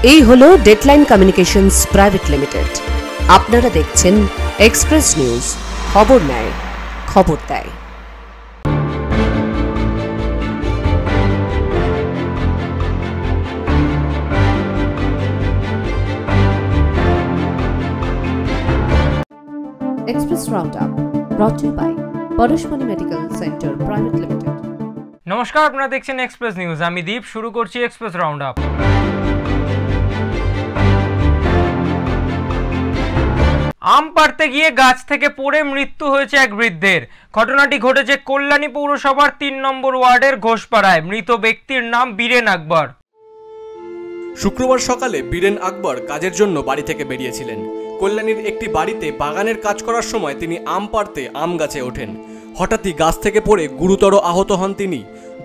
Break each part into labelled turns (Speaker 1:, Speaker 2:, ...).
Speaker 1: এই হলো deadline communications private limited. আপনারা দেখছেন এক্সপ্রেস নিউজ, খবর নেয়, খবর দেয়। Express round up brought to by Parashmoni medical centre private limited.
Speaker 2: নমস্কার, আপনারা দেখছেন এক্সপ্রেস নিউজ। আমি দীপ। শুরু করছি এক্সপ্রেস রাউন্ড আপ। আম পাড়তে গিয়ে গাছ থেকে পড়ে মৃত্যু হয়েছে এক বৃদ্ধের। ঘটনাটি ঘটেছে কল্যাণী পৌরসভার ৩ নম্বর ওয়ার্ডের ঘোষপাড়ায়। মৃত ব্যক্তির নাম বীরেন আকবর।
Speaker 3: শুক্রবার সকালে বীরেন আকবর কাজের জন্য বাড়ি থেকে বেরিয়েছিলেন। কল্যাণীর একটি বাড়িতে বাগানের কাজ করার সময় তিনি আম পাড়তে আম গাছে ওঠেন। হঠাৎই গাছ থেকে পড়ে গুরুতর আহত হন তিনি।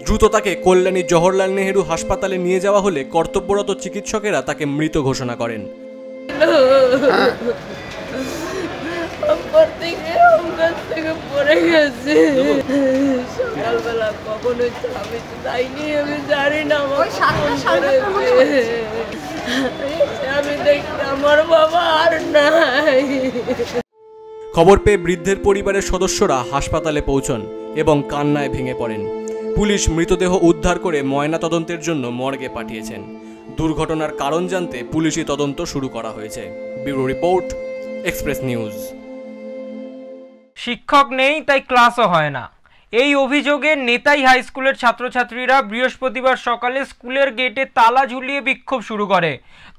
Speaker 3: দ্রুত তাকে কল্যাণী জওহরলাল নেহেরু হাসপাতালে নিয়ে যাওয়া হলে কর্তব্যরত চিকিৎসকেরা তাকে মৃত ঘোষণা করেন। খবর পেয়ে বৃদ্ধের পরিবারের সদস্যরা হাসপাতালে পৌঁছন এবং কান্নায় ভেঙে পড়েন। পুলিশ মৃতদেহ উদ্ধার করে ময়নাতদন্তের জন্য মর্গে পাঠিয়েছেন। দুর্ঘটনার কারণ জানতে পুলিশি তদন্ত শুরু করা হয়েছে। Bureau report, Express news.
Speaker 2: শিক্ষক নেই তাই ক্লাসও হয় না, এই অভিযোগে নেতাই হাই স্কুলের ছাত্রছাত্রীরা বৃহস্পতিবার সকালে স্কুলের গেটে তালা ঝুলিয়ে বিক্ষোভ শুরু করে।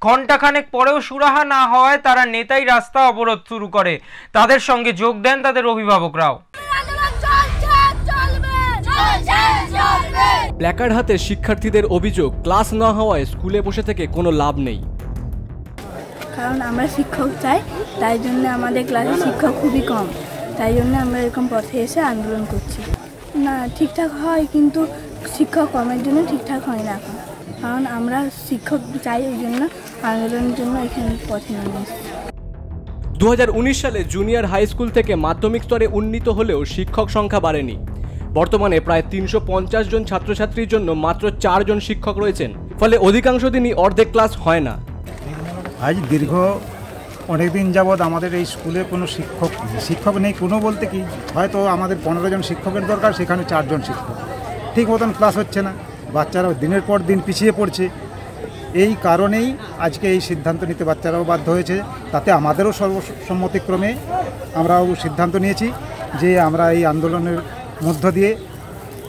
Speaker 2: ঘণ্টাখানেক পরেও সুরাহা না হওয়ায় তারা নেতাই রাস্তা অবরোধ শুরু করে। তাদের সঙ্গে যোগ দেন তাদের অভিভাবকরাও।
Speaker 3: প্ল্যাকার্ড হাতে শিক্ষার্থীদের অভিযোগ, ক্লাস না হওয়ায় স্কুলে বসে থেকে কোনো লাভ নেই।
Speaker 4: কারণ আমরা শিক্ষক চাই, তাই জন্য আমাদের ক্লাসে শিক্ষক খুবই কম, তাই জন্য আমরা এরকম পথে এসে আন্দোলন করছি। না, ঠিকঠাক হয় কিন্তু শিক্ষক কমের জন্য ঠিকঠাক হয় না এখন। কারণ আমরা শিক্ষক চাই, ওই জন্য আন্দোলনের জন্য এখানে পথে নেমে এসেছি।
Speaker 3: 2019 সালে জুনিয়র হাই স্কুল থেকে মাধ্যমিক স্তরে উন্নীত হলেও শিক্ষক সংখ্যা বাড়েনি। বর্তমানে প্রায় 350 জন ছাত্রছাত্রীর জন্য মাত্র 4 জন শিক্ষক রয়েছেন। ফলে অধিকাংশ দিনই অর্ধেক ক্লাস হয় না।
Speaker 5: আজ দীর্ঘ অনেকদিন যাবৎ আমাদের এই স্কুলে কোনো শিক্ষক নেই। কোনো বলতে কি, হয়তো আমাদের 15 জন শিক্ষকের দরকার, সেখানে 4 জন শিক্ষক। ঠিক মতন ক্লাস হচ্ছে না, বাচ্চারাও দিনের পর দিন পিছিয়ে পড়ছে। এই কারণেই আজকে এই সিদ্ধান্ত নিতে বাচ্চারাও বাধ্য হয়েছে। তাতে আমাদেরও সর্বসম্মতিক্রমে আমরাও সিদ্ধান্ত নিয়েছি যে আমরা এই আন্দোলনের মধ্য দিয়ে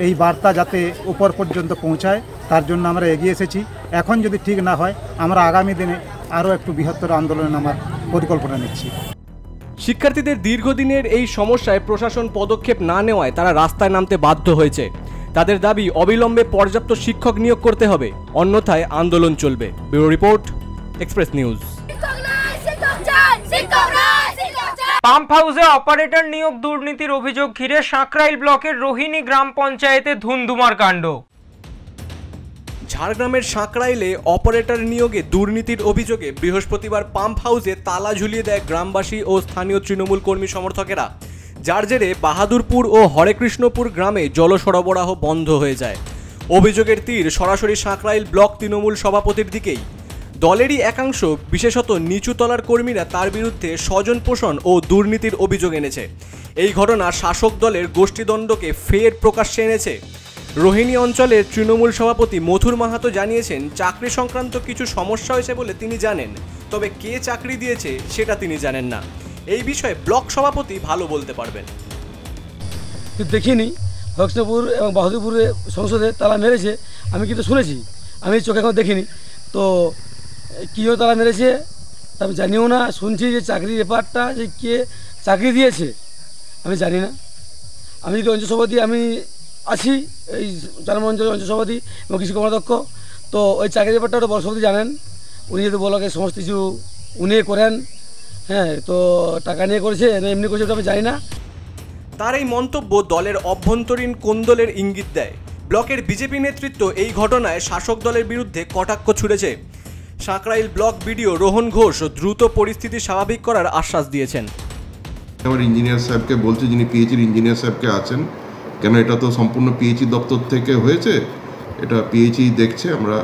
Speaker 5: এই বার্তা যাতে উপর পর্যন্ত পৌঁছায়, তার জন্য আমরা এগিয়ে এসেছি। এখন যদি ঠিক না হয়, আমরা আগামী দিনে আরও একটু বৃহত্তর আন্দোলনে নামার পরিকল্পনা নিচ্ছি।
Speaker 3: শিক্ষার্থীদের দীর্ঘদিনের এই সমস্যায় প্রশাসন পদক্ষেপ না নেওয়ায় তারা রাস্তায় নামতে বাধ্য হয়েছে। তাদের দাবি, অবিলম্বে পর্যাপ্ত শিক্ষক নিয়োগ করতে হবে, অন্যথায় আন্দোলন চলবে। Bureau report, Express news.
Speaker 2: Pump হাউসে অপারেটর নিয়োগ দুর্নীতির অভিযোগ ঘিরে সাঁকরাইল ব্লকের রোহিণী গ্রাম পঞ্চায়েতে ধুন্ধুমার কাণ্ড।
Speaker 3: ঝাড়গ্রামের সাঁকরাইলে অপারেটর নিয়োগে দুর্নীতির অভিযোগে বৃহস্পতিবার পাম্প হাউসে তালা ঝুলিয়ে দেয় গ্রামবাসী ও স্থানীয় তৃণমূল কর্মী সমর্থকেরা, যার জেরে বাহাদুরপুর ও হরেকৃষ্ণপুর গ্রামে জল সরবরাহ বন্ধ হয়ে যায়। অভিযোগের তীর সরাসরি সাঁকরাইল ব্লক তৃণমূল সভাপতির দিকেই। দলেরই একাংশ, বিশেষত নিচুতলার কর্মীরা তার বিরুদ্ধে স্বজন পোষণ ও দুর্নীতির অভিযোগ এনেছে। এই ঘটনা শাসক দলের গোষ্ঠীদ্বন্দ্বকে ফের প্রকাশ্যে এনেছে। রোহিণী অঞ্চলের তৃণমূল সভাপতি মথুর মাহাতো জানিয়েছেন, চাকরি সংক্রান্ত কিছু সমস্যা হয়েছে বলে তিনি জানেন, তবে কে চাকরি দিয়েছে সেটা তিনি জানেন না। এই বিষয়ে ব্লক সভাপতি ভালো বলতে পারবেন।
Speaker 6: দেখিনি, হরেকৃষ্ণপুর এবং বাহাদুরপুরে সংসদে তালা মেরেছে আমি কিন্তু শুনেছি, আমি চোখে এখন দেখিনি। তো কীও তালা মেরেছে আমি জানিও না। শুনছি যে চাকরির ব্যাপারটা, যে কে চাকরি দিয়েছে আমি জানি না। আমি যদি অঞ্চল সভাপতি, আমি আছি এই 4 অঞ্চলের অঞ্চল সভাপতি এবং কৃষি কর্মাধ্যক্ষ, তো ওই চাকরির ব্যাপারটা ওটা বড় সভাপতি জানেন। উনি যদি বলাকে সমস্ত কিছু উনি করেন, হ্যাঁ, তো টাকা নিয়ে করেছে এমনি করেছে ওটা আমি জানি না।
Speaker 3: তার এই মন্তব্য দলের অভ্যন্তরীণ কোন্দলের ইঙ্গিত দেয়। ব্লকের বিজেপি নেতৃত্ব এই ঘটনায় শাসক দলের বিরুদ্ধে কটাক্ষ ছুড়েছে। সাঁকরাইল ব্লক বিডিও রোহন ঘোষ দ্রুত পরিস্থিতি স্বাভাবিক করার আশ্বাস দিয়েছেন।
Speaker 7: আমার ইঞ্জিনিয়ার সাহেবকে বলছে, যিনি পিএইচডি ইঞ্জিনিয়ার সাহেবকে আছেন, কেন এটা তো সম্পূর্ণ পিএইচডি দপ্তর থেকে হয়েছে, এটা পিএইচই দেখছে। আমরা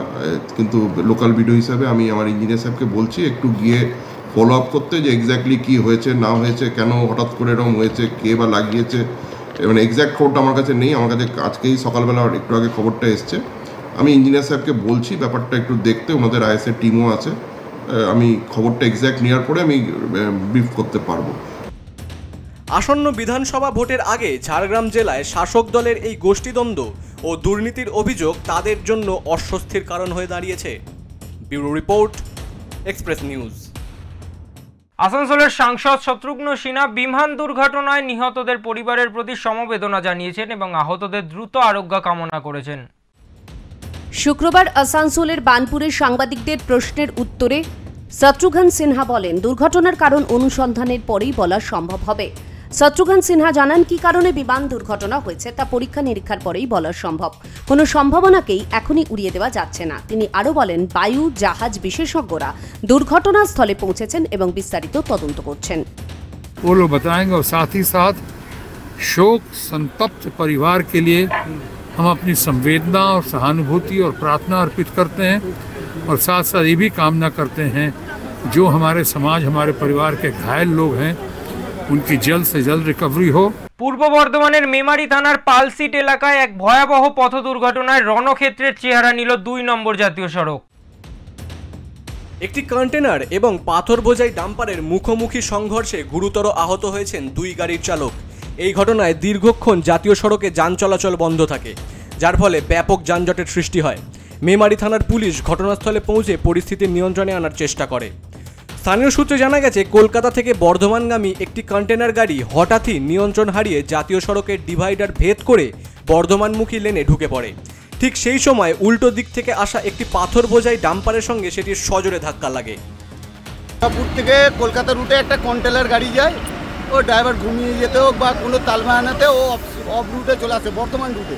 Speaker 7: কিন্তু লোকাল ভিডিও হিসাবে আমি আমার ইঞ্জিনিয়ার সাহেবকে বলছি একটু গিয়ে ফলো আপ করতে, যে এক্স্যাক্টলি কী হয়েছে না হয়েছে, কেন হঠাৎ করে এরকম হয়েছে, কে বা লাগিয়েছে, মানে এক্স্যাক্ট খবরটা আমার কাছে নেই। আমার কাছে আজকেই সকালবেলা একটু আগে খবরটা এসছে। আমি ইঞ্জিনিয়ার সাহেবকে বলছি ব্যাপারটা একটু দেখতে, ওনাদের আইএসএ টিমও আছে। আমি খবরটা এক্স্যাক্ট নেওয়ার পরে আমি ব্রিফ করতে পারবো।
Speaker 3: আসন্ন বিধানসভা ভোটের আগে ঝাড়গ্রাম জেলায় শাসক দলের এই গোষ্ঠীদ্বন্দ্ব ও দুর্নীতির অভিযোগ তাদের জন্য অস্বস্তির কারণ হয়ে দাঁড়িয়েছে। Bureau report, Express news.
Speaker 2: আসানসোলের সাংসদ শত্রুঘ্ন সিনহা বিমান দুর্ঘটনায় নিহতদের পরিবারের প্রতি সমবেদনা জানিয়েছেন এবং আহতদের দ্রুত আরোগ্য কামনা করেছেন।
Speaker 1: শুক্রবার আসানসোলের বানপুরে সাংবাদিকদের প্রশ্নের উত্তরে শত্রুঘ্ন সিনহা বলেন, দুর্ঘটনার কারণ অনুসন্ধানের পরেই বলা সম্ভব হবে। শত্রুঘ্ন সিনহা জানান কি কারণে বিমান দুর্ঘটনা হয়েছে তা পরীক্ষা নিরীক্ষার পরেই বলা সম্ভব। কোনো সম্ভাবনাকেই এখনই উড়িয়ে দেওয়া যাচ্ছে না। তিনি আরও বলেন, বায়ু জাহাজ বিশেষজ্ঞরা দুর্ঘটনাস্থলে পৌঁছেছেন এবং বিস্তারিত তদন্ত করছেন।
Speaker 8: वो लोग बताएंगे और साथ ही साथ शोक संतप्त परिवार के लिए हम अपनी संवेदना और सहानुभूति और प्रार्थना अर्पित करते हैं और साथ साथ ये भी कामना करते हैं जो हमारे समाज हमारे परिवार के घायल लोग हैं उनकी जल्द से जल्द रिकवरी हो।
Speaker 2: পূর্ব বর্ধমানের মেমারি থানার পালসিট এলাকায় এক ভয়াবহ পথ দুর্ঘটনায় রণক্ষেত্রের চেহারা নিল 2 নম্বর জাতীয় সড়ক।
Speaker 3: একটি কন্টেনার এবং পাথর বোঝাই ডাম্পারের মুখোমুখি সংঘর্ষে গুরুতর আহত হয়েছেন 2 গাড়ির চালক। এই ঘটনায় দীর্ঘক্ষণ জাতীয় সড়কে যান চলাচল বন্ধ থাকে, যার ফলে ব্যাপক যানজটের সৃষ্টি হয়। মেমারি থানার পুলিশ ঘটনাস্থলে পৌঁছে পরিস্থিতি নিয়ন্ত্রণে আনার চেষ্টা করে। স্থানীয় সূত্রে জানা গেছে, কলকাতা থেকে বর্ধমানগামী একটি কন্টেনার গাড়ি হঠাৎই নিয়ন্ত্রণ হারিয়ে জাতীয় সড়কের ডিভাইডার ভেদ করে বর্ধমানমুখী লেনে ঢুকে পড়ে। ঠিক সেই সময় উল্টো দিক থেকে আসা একটি পাথর বোঝাই ডাম্পারের সঙ্গে সেটির সজোরে ধাক্কা লাগে।
Speaker 9: দুর্গাপুর থেকে কলকাতা রুটে একটা কন্টেনার গাড়ি যায়, ও ড্রাইভার ঘুমিয়ে যেতে হোক বা কোনো তালবাহানাতে ও অফ রুটে চলে আসে বর্ধমান রুটে,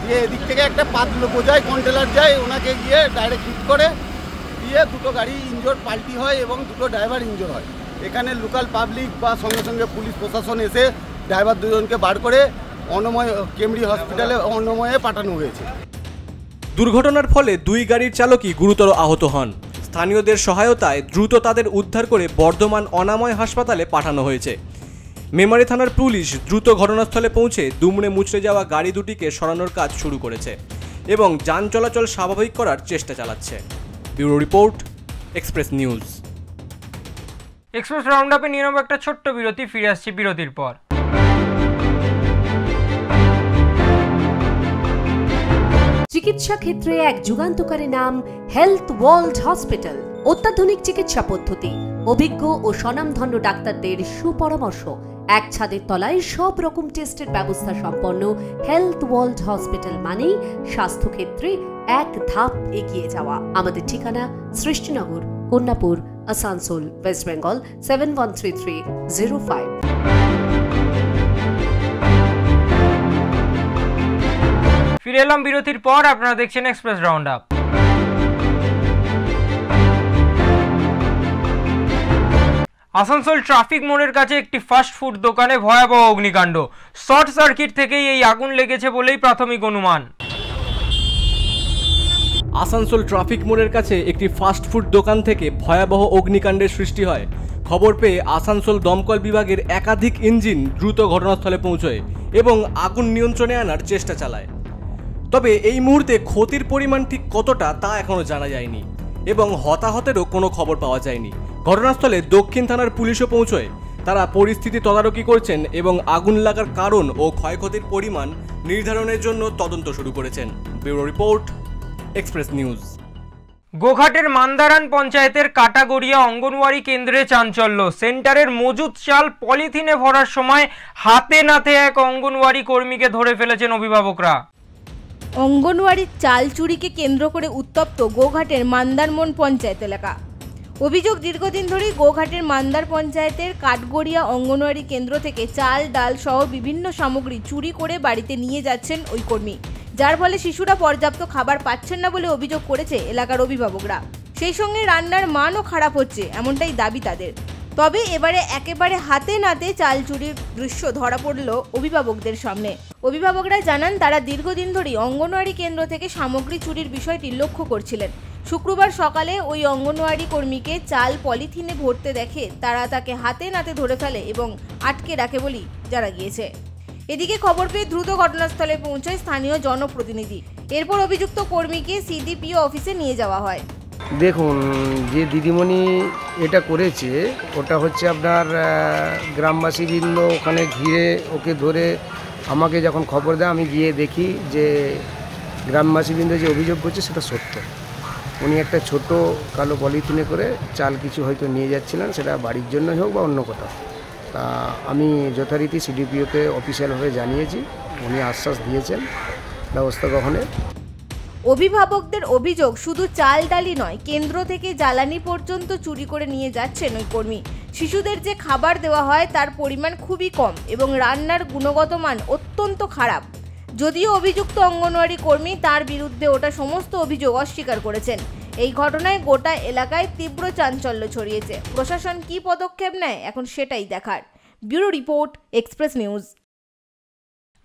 Speaker 9: দিয়ে এদিক থেকে একটা পাতলো বোঝাই কন্টেনার যায়, ওনাকে গিয়ে ডাইরেক্ট হিট করে দিয়ে দুটো গাড়ি ইনজোর পাল্টি হয় এবং দুটো ড্রাইভার ইনজোর হয়। এখানে লোকাল পাবলিক বা সঙ্গে সঙ্গে পুলিশ প্রশাসন এসে ড্রাইভার দুজনকে বার করে অন্নময় কেমরি হসপিটালে অন্নময়ে পাঠানো হয়েছে।
Speaker 3: দুর্ঘটনার ফলে 2 গাড়ির চালকই গুরুতর আহত হন। স্থানীয়দের সহায়তায় দ্রুত তাদের উদ্ধার করে বর্ধমান অনাময় হাসপাতালে পাঠানো হয়েছে। মেমারি থানার পুলিশ দ্রুত ঘটনাস্থলে পৌঁছে দুমড়ে মুচড়ে যাওয়া গাড়ি দুটিকে সরানোর কাজ শুরু করেছে এবং যান চলাচল স্বাভাবিক করার চেষ্টা চালাচ্ছে। Bureau report, Express news.
Speaker 2: Express round আপে নিয়ে নেব একটা ছোট্ট বিরতি, ফিরে আসছি বিরতির পর।
Speaker 1: চিকিৎসা ক্ষেত্রে এক যুগান্তকারী নাম হেলথ ওয়ার্ল্ড হসপিটাল। অত্যাধুনিক চিকিৎসা পদ্ধতি, অভিজ্ঞ ও স্বনামধন্য ডাক্তারদের সুপরামর্শ, এক ছাদের তলায় সব রকম টেস্টের ব্যবস্থা সম্পন্ন হেলথ ওয়ার্ল্ড হসপিটাল মানেই স্বাস্থ্যক্ষেত্রে এক ধাপ এগিয়ে যাওয়া। আমাদের ঠিকানা সৃষ্টিনগর, কন্যাপুর, আসানসোল, ওয়েস্ট বেঙ্গল 713305।
Speaker 2: ফিরে এলাম বিরতির পর। আপনারা দেখছেন express round up. Asansol traffic মোড়ের কাছে একটি ফাস্ট ফুড দোকানে ভয়াবহ অগ্নিকাণ্ড। শর্ট সার্কিট থেকেই এই আগুন লেগেছে বলেই প্রাথমিক অনুমান।
Speaker 3: আসানসোল ট্রাফিক মোড়ের কাছে একটি ফাস্ট ফুড দোকান থেকে ভয়াবহ অগ্নিকাণ্ডের সৃষ্টি হয়। খবর পেয়ে আসানসোল দমকল বিভাগের একাধিক ইঞ্জিন দ্রুত ঘটনাস্থলে পৌঁছয় এবং আগুন নিয়ন্ত্রণে আনার চেষ্টা চালায়। তবে এই মুহূর্তে ক্ষতির পরিমাণ ঠিক কতটা তা এখনও জানা যায়নি এবং হতাহতেরও কোনো খবর পাওয়া যায়নি। ঘটনাস্থলে দক্ষিণ থানার পুলিশও পৌঁছয়। তারা পরিস্থিতি তদারকি করছেন এবং আগুন লাগার কারণ ও ক্ষয়ক্ষতির পরিমাণ নির্ধারণের জন্য তদন্ত শুরু করেছেন। Bureau report, Express News.
Speaker 2: গোঘাটের মান্দারান পঞ্চায়েতের কাটাগড়িয়া অঙ্গনওয়াড়ি কেন্দ্রে চাঞ্চল্য। সেন্টারের মজুদ চাল পলিথিনে ভরার সময় হাতে নাতে এক অঙ্গনওয়াড়ি কর্মীকে ধরে ফেলেছেন অভিভাবকরা।
Speaker 10: অঙ্গনওয়াড়ির চাল চুরিকে কেন্দ্র করে উত্তপ্ত গোঘাটের মান্দারমন পঞ্চায়েত এলাকা। অভিযোগ, দীর্ঘদিন ধরেই গোঘাটের মান্দার পঞ্চায়েতের কাঠগড়িয়া অঙ্গনওয়াড়ি কেন্দ্র থেকে চাল, ডাল সহ বিভিন্ন সামগ্রী চুরি করে বাড়িতে নিয়ে যাচ্ছেন ওই কর্মী, যার ফলে শিশুরা পর্যাপ্ত খাবার পাচ্ছেন না বলে অভিযোগ করেছে এলাকার অভিভাবকরা। সেই সঙ্গে রান্নার মানও খারাপ হচ্ছে, এমনটাই দাবি তাদের। তবে এবারে একেবারে হাতে নাতে চাল চুরির দৃশ্য ধরা পড়ল অভিভাবকদের সামনে। অভিভাবকরা জানান তারা দীর্ঘদিন ধরেই অঙ্গনওয়াড়ি কেন্দ্র থেকে সামগ্রী চুরির বিষয়টি লক্ষ্য করছিলেন। শুক্রবার সকালে ওই অঙ্গনওয়াড়ি কর্মীকে চাল পলিথিনে ভরতে দেখে তারা তাকে হাতে নাতে ধরে ফেলে এবং আটকে রাখে বলেই জানা গিয়েছে। এদিকে খবর পেয়ে দ্রুত ঘটনাস্থলে পৌঁছায় স্থানীয় জনপ্রতিনিধি। এরপর অভিযুক্ত কর্মীকে সিডিপিও অফিসে নিয়ে যাওয়া হয়।
Speaker 11: দেখুন, যে দিদিমণি এটা করেছে ওটা হচ্ছে আপনার গ্রামবাসীবৃন্দ ওখানে ঘিরে ওকে ধরে আমাকে যখন খবর দেয় আমি গিয়ে দেখি যে গ্রামবাসীবৃন্দ যে অভিযোগ করছে সেটা সত্য। উনি একটা ছোট কালো পলিথিনে করে চাল কিছু হয়তো নিয়ে যাচ্ছিলেন, সেটা বাড়ির জন্যই হোক বা অন্য কোথাও। তা আমি যথারীতি সিডিপিওতে অফিসিয়ালভাবে জানিয়েছি, উনি আশ্বাস দিয়েছেন ব্যবস্থা গ্রহণের।
Speaker 10: অভিভাবকদের অভিযোগ শুধু চাল ডালই নয়, কেন্দ্র থেকে জ্বালানি পর্যন্ত চুরি করে নিয়ে যাচ্ছেন ওই কর্মী। শিশুদের যে খাবার দেওয়া হয় তার পরিমাণ খুবই কম এবং রান্নার গুণগত মান অত্যন্ত খারাপ। যদিও অভিযুক্ত অঙ্গনওয়াড়ি কর্মী তার বিরুদ্ধে ওটা সমস্ত অভিযোগ অস্বীকার করেছেন। এই ঘটনায় গোটা এলাকায় তীব্র চাঞ্চল্য ছড়িয়েছে। প্রশাসন কী পদক্ষেপ নেয় এখন সেটাই দেখার। Bureau report, Express news.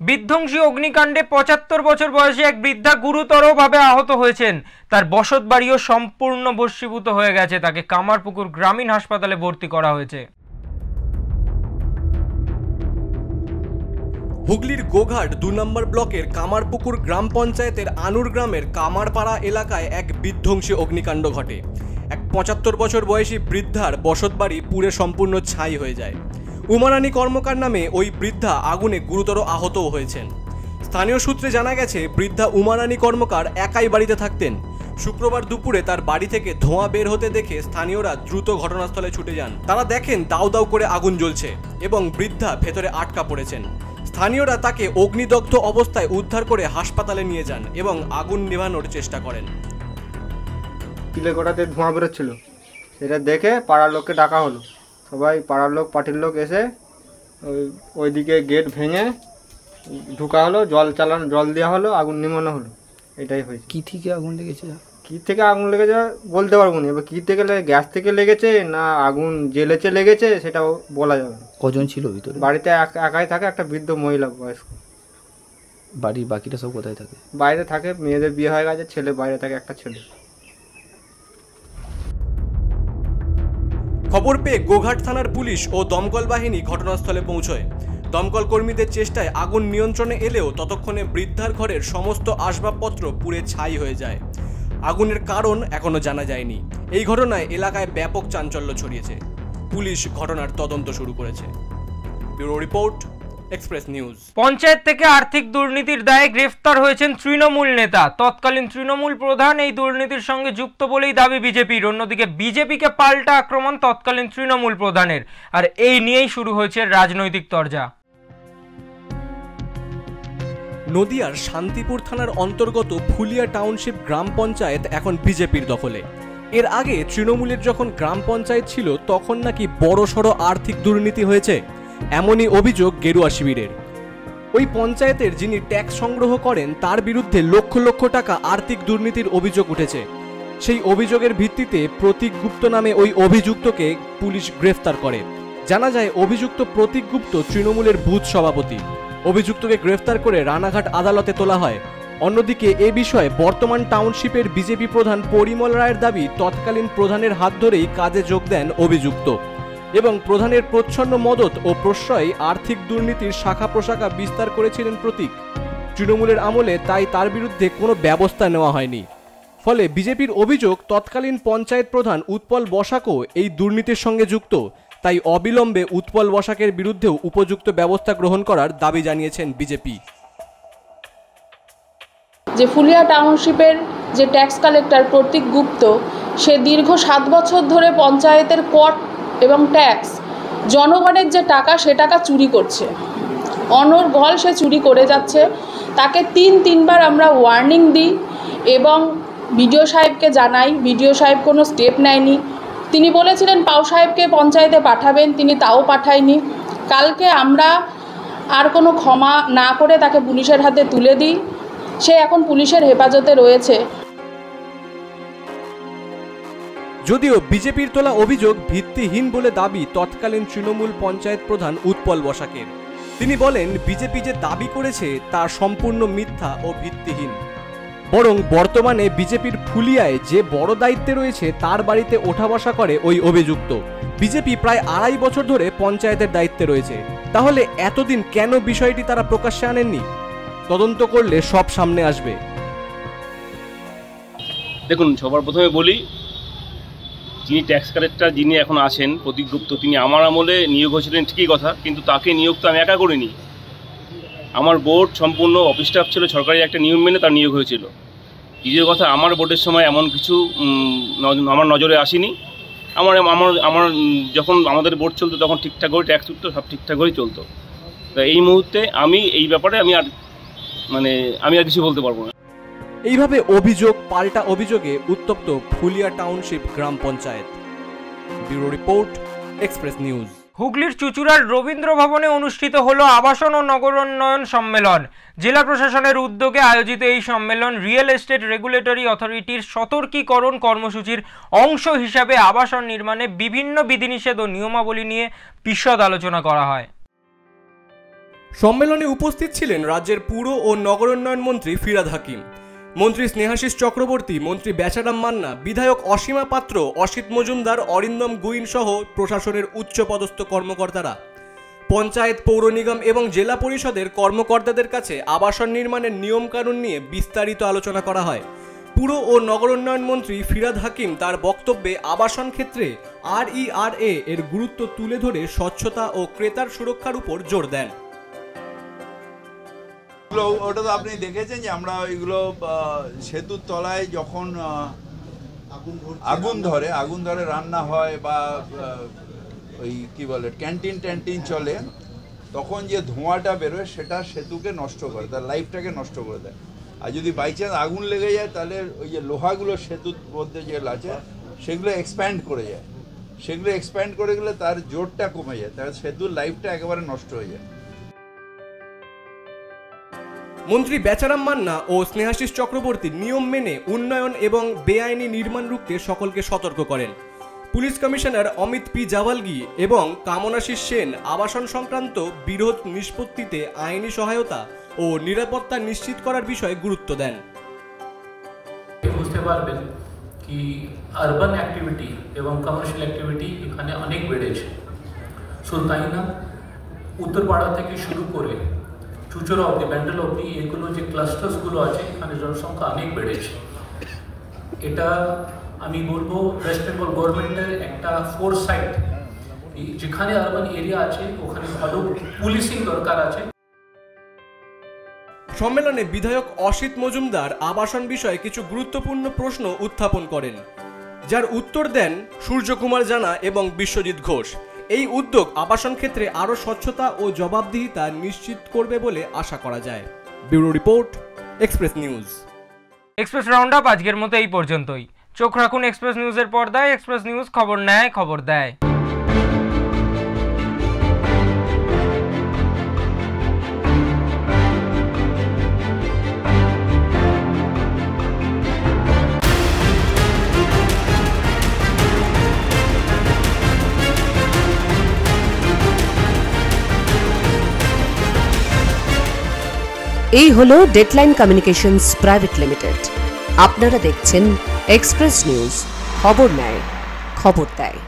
Speaker 2: বিধ্বংসী অগ্নিকাণ্ডে ৭৫ বছর বয়সী এক বৃদ্ধা গুরুতরভাবে আহত হয়েছেন। তার বসত বাড়িও সম্পূর্ণ ভস্মীভূত হয়ে গেছে। তাকে কামারপুকুর গ্রামীণ হাসপাতালে ভর্তি করা হয়েছে।
Speaker 3: হুগলির গোঘাট ২ নম্বর ব্লকের কামারপুকুর গ্রাম পঞ্চায়েতের আনুর গ্রামের কামারপাড়া এলাকায় এক বিধ্বংসী অগ্নিকাণ্ড ঘটে। এক ৭৫ বছর বয়সী বৃদ্ধার বসতবাড়ি পুড়ে সম্পূর্ণ ছাই হয়ে যায়। উমারানী কর্মকার নামে ওই বৃদ্ধা আগুনে গুরুতর আহতও হয়েছেন। স্থানীয় সূত্রে জানা গেছে বৃদ্ধা উমারানী কর্মকার একাই বাড়িতে থাকতেন। শুক্রবার দুপুরে তার বাড়ি থেকে ধোঁয়া বের হতে দেখে স্থানীয়রা দ্রুত ঘটনাস্থলে ছুটে যান। তারা দেখেন দাউ দাউ করে আগুন জ্বলছে এবং বৃদ্ধা ভেতরে আটকা পড়েছেন। স্থানীয়রা তাকে অগ্নিদগ্ধ অবস্থায় উদ্ধার করে হাসপাতালে নিয়ে যান এবং আগুন নেভানোর চেষ্টা করেন।
Speaker 12: কিলে গোটাতে ধোঁয়া বেরোচ্ছিল, সেটা দেখে পাড়ার লোককে ডাকা হলো। সবাই পাড়ার লোক পার্টির লোক এসে ওইদিকে গেট ভেঙে ঢুকা হলো, জল দেওয়া হলো, আগুন নিমানো হলো। এটাই হয়েছে।
Speaker 13: কী থেকে আগুন লেগেছে?
Speaker 12: কী থেকে আগুন লেগেছে বলতে পারবো না। এবার কী থেকে গ্যাস থেকে লেগেছে না আগুন জ্বেলেছে লেগেছে সেটাও বলা যাবে না।
Speaker 13: কজন ছিল ভিতরে?
Speaker 12: বাড়িতে একাই থাকে একটা বৃদ্ধ মহিলা বয়স্ক।
Speaker 13: বাড়ির বাকিটা সব কোথায় থাকে?
Speaker 12: বাইরে থাকে, মেয়েদের বিয়ে হয়ে গেছে, ছেলে বাইরে থাকে, একটা ছেলে।
Speaker 3: খবর পেয়ে গোঘাট থানার পুলিশ ও দমকল বাহিনী ঘটনাস্থলে পৌঁছয়। দমকল কর্মীদের চেষ্টায় আগুন নিয়ন্ত্রণে এলেও ততক্ষণে বৃদ্ধার ঘরের সমস্ত আসবাবপত্র পুড়ে ছাই হয়ে যায়। আগুনের কারণ এখনো জানা যায়নি। এই ঘটনায় এলাকায় ব্যাপক চাঞ্চল্য ছড়িয়েছে। পুলিশ ঘটনার তদন্ত শুরু করেছে। Bureau report, Express news.
Speaker 2: Panchayat থেকে আর্থিক দুর্নীতির দায়ে গ্রেফতার হয়েছেন তৃণমূল নেতা। তৎকালীন তৃণমূল প্রধান এই দুর্নীতির সঙ্গে যুক্ত বলেই দাবি বিজেপির। অন্যদিকে বিজেপিকে পাল্টা আক্রমণ তৎকালীন তৃণমূল প্রধানের। আর এই নিয়েই শুরু হয়েছে রাজনৈতিক তরজা।
Speaker 3: নদিয়ার শান্তিপুর থানার অন্তর্গত ফুলিয়া টাউনশিপ গ্রাম পঞ্চায়েত এখন বিজেপির দখলে। এর আগে তৃণমূলের যখন গ্রাম পঞ্চায়েত ছিল তখন নাকি বড়সড় আর্থিক দুর্নীতি হয়েছে, এমনই অভিযোগ গেরুয়া শিবিরের। ওই পঞ্চায়েতের যিনি ট্যাক্স সংগ্রহ করেন তার বিরুদ্ধে লক্ষ লক্ষ টাকা আর্থিক দুর্নীতির অভিযোগ উঠেছে। সেই অভিযোগের ভিত্তিতে প্রতীক গুপ্ত নামে ওই অভিযুক্তকে পুলিশ গ্রেফতার করে। জানা যায় অভিযুক্ত প্রতীক গুপ্ত তৃণমূলের বুথ সভাপতি। অভিযুক্তকে গ্রেফতার করে রানাঘাট আদালতে তোলা হয়। অন্যদিকে এ বিষয়ে বর্তমান টাউনশিপের বিজেপি প্রধান পরিমল রায়ের দাবি তৎকালীন প্রধানের হাত ধরেই কাজে যোগ দেন অভিযুক্ত এবং প্রধানের প্রচ্ছন্ন মদত ও প্রশ্রয়ে আর্থিক দুর্নীতির শাখা প্রশাখা বিস্তার করেছিলেন প্রতীক। তৃণমূলের আমলে তাই তার বিরুদ্ধে কোনো ব্যবস্থা নেওয়া হয়নি। ফলে বিজেপির অভিযোগ তৎকালীন পঞ্চায়েত প্রধান উৎপল বসাকও এই দুর্নীতির সঙ্গে যুক্ত। তাই অবিলম্বে উৎপল বসাকের বিরুদ্ধেও উপযুক্ত ব্যবস্থা গ্রহণ করার দাবি জানিয়েছেন বিজেপি।
Speaker 14: যে ফুলিয়া টাউনশিপের যে ট্যাক্স কালেক্টর প্রতীক গুপ্ত, সে দীর্ঘ 7 বছর ধরে পঞ্চায়েতের কর এবং ট্যাক্স, জনগণের যে টাকা সে টাকা চুরি করছে। অনর্গল সে চুরি করে যাচ্ছে। তাকে 3বার আমরা ওয়ার্নিং দিই এবং বিডিও সাহেবকে জানাই। বিডিও সাহেব কোনো স্টেপ নেয়নি। তিনি বলেছিলেন পাউ সাহেবকে পঞ্চায়েতে পাঠাবেন, তিনি তাও পাঠায়নি। কালকে আমরা আর কোনো ক্ষমা না করে তাকে পুলিশের হাতে তুলে দিই। সে এখন পুলিশের হেফাজতে রয়েছে।
Speaker 3: যদিও বিজেপির তোলা অভিযোগ ভিত্তিহীন বলে দাবি তৎকালীন তৃণমূল পঞ্চায়েত প্রধান উৎপল বসাকের। তিনি বলেন, বিজেপি যে দাবি করেছে তা সম্পূর্ণ মিথ্যা ও ভিত্তিহীন। বরং বর্তমানে বিজেপির ফুলিয়ায় যে বড় দায়িত্বে রয়েছে তার বাড়িতে ওঠা বসা করে ওই অভিযুক্ত। বিজেপি প্রায় 2.5 বছর ধরে পঞ্চায়েতের দায়িত্বে রয়েছে, তাহলে এতদিন কেন বিষয়টি তারা প্রকাশ্যে আনেননি? তদন্ত করলে সব সামনে আসবে।
Speaker 15: দেখুন, সবার প্রথমে বলি, যিনি ট্যাক্স কালেক্টর যিনি এখন আছেন প্রতীক গুপ্ত, তিনি আমার আমলে নিয়োগ হয়েছিলেন ঠিকই কথা, কিন্তু তাকে নিয়োগ তো আমি একা করিনি। আমার বোর্ড সম্পূর্ণ অফিস স্টাফ ছিল, সরকারি একটা নিয়ম মেনে তার নিয়োগ হয়েছিল। দ্বিতীয় কথা, আমার বোর্ডের সময় এমন কিছু আমার নজরে আসেনি। আমার যখন আমাদের বোর্ড চলতো তখন ঠিকঠাক করে ট্যাক্স উঠতো, সব ঠিকঠাক করেই চলতো। তা এই মুহূর্তে আমি এই ব্যাপারে আমি আর কিছু বলতে পারবো না।
Speaker 3: এইভাবে অভিযোগ পাল্টা অভিযোগে উত্তপ্ত ফুলিয়া টাউনশিপ গ্রাম panchayat. Bureau report, Express News.
Speaker 2: হুগলির চুঁচুড়ার রবীন্দ্র ভবনে অনুষ্ঠিত হলো আবাসন ও নগরোন্নয়ন সম্মেলন। জেলা প্রশাসনের উদ্যোগে আয়োজিত এই সম্মেলন রিয়েল এস্টেট রেগুলেটরি অথরিটির সতর্কীকরণ কর্মসূচির অংশ হিসাবে আবাসন নির্মাণে বিভিন্ন বিধিনিষেধ ও নিয়মাবলী নিয়ে বিশদ আলোচনা করা হয়।
Speaker 3: সম্মেলনে উপস্থিত ছিলেন রাজ্যের পুর ও নগরোন্নয়ন মন্ত্রী ফিরহাদ হাকিম, মন্ত্রী স্নেহাশিস চক্রবর্তী, মন্ত্রী বেচারাম মান্না, বিধায়ক অসীমা পাত্র, অসিত মজুমদার, অরিন্দম গুইন সহ প্রশাসনের উচ্চপদস্থ কর্মকর্তারা। পঞ্চায়েত, পৌর নিগম এবং জেলা পরিষদের কর্মকর্তাদের কাছে আবাসন নির্মাণের নিয়মকানুন নিয়ে বিস্তারিত আলোচনা করা হয়। পুর ও নগরোন্নয়ন মন্ত্রী ফিরহাদ হাকিম তার বক্তব্যে আবাসন ক্ষেত্রে RERA এর গুরুত্ব তুলে ধরে স্বচ্ছতা ও ক্রেতার সুরক্ষার উপর জোর দেন।
Speaker 16: ওটা তো আপনি দেখেছেন যে আমরা ওইগুলো সেতুর তলায় যখন আগুন ধরে রান্না হয় বা ওই কি বলে ক্যান্টিন চলে, তখন যে ধোঁয়াটা বেরোয় সেটা সেতুকে নষ্ট করে, তার লাইফটাকে নষ্ট করে দেয়। আর যদি বাই চান্স আগুন লেগে যায় তাহলে ওই যে লোহাগুলো সেতুর মধ্যে যেগুলো আছে সেগুলো এক্সপ্যান্ড করে যায়, সেগুলো এক্সপ্যান্ড করে গেলে তার জোরটা কমে যায়, তাহলে সেতুর লাইফটা একেবারে নষ্ট হয়ে যায়।
Speaker 3: মন্ত্রী বেচারাম মান্না ও স্নেহাশিস চক্রবর্তী নিয়ম মেনে উন্নয়ন এবং বেআইনি নির্মাণ রুখতে সকলকে সতর্ক করেন। Police commissioner Amit P Javalgi এবং কামনাশিস সেন আবাসন সংক্রান্ত বিরোধ নিষ্পত্তিতে আইনি সহায়তা ও নিরাপত্তা নিশ্চিত করার বিষয়ে গুরুত্ব দেন।
Speaker 17: বুঝতে পারবেন কি আরবান অ্যাক্টিভিটি এবং কমার্শিয়াল অ্যাক্টিভিটি এখানে অনেক বেড়েছে। শুধু তাই না, উত্তরপাড়া থেকে শুরু করে চুচুড়া অবধি, ব্যান্ডেল অবধি, এগুলো যে ক্লাস্টার্সগুলো আছে এখানে জনসংখ্যা অনেক বেড়েছে। এটা আমি বলবো ওয়েস্ট বেঙ্গল গভর্নমেন্টের একটা ফোরসাইট, যেখানে আরবান এরিয়া আছে ওখানে ভালো পুলিশিং দরকার আছে।
Speaker 3: সম্মেলনে বিধায়ক অসিত মজুমদার আবাসন বিষয়ে কিছু গুরুত্বপূর্ণ প্রশ্ন উত্থাপন করেন, যার উত্তর দেন সূর্যকুমার জানা এবং বিশ্বজিৎ ঘোষ। এই উদ্যোগ আবাসন ক্ষেত্রে আরও স্বচ্ছতা ও জবাবদিহিতা নিশ্চিত করবে বলে আশা করা যায়। Bureau report, Express news.
Speaker 2: Express round up আজকের মতো এই পর্যন্তই। চোখ রাখুন এক্সপ্রেস নিউজের পর্দায়। এক্সপ্রেস নিউজ, খবর নেয়, খবর দেয়।
Speaker 1: এই হলো ডেডলাইন কমিউনিকেশনস প্রাইভেট লিমিটেড। আপনারা দেখছেন এক্সপ্রেস নিউজ, খবর নেয়, খবর দেয়।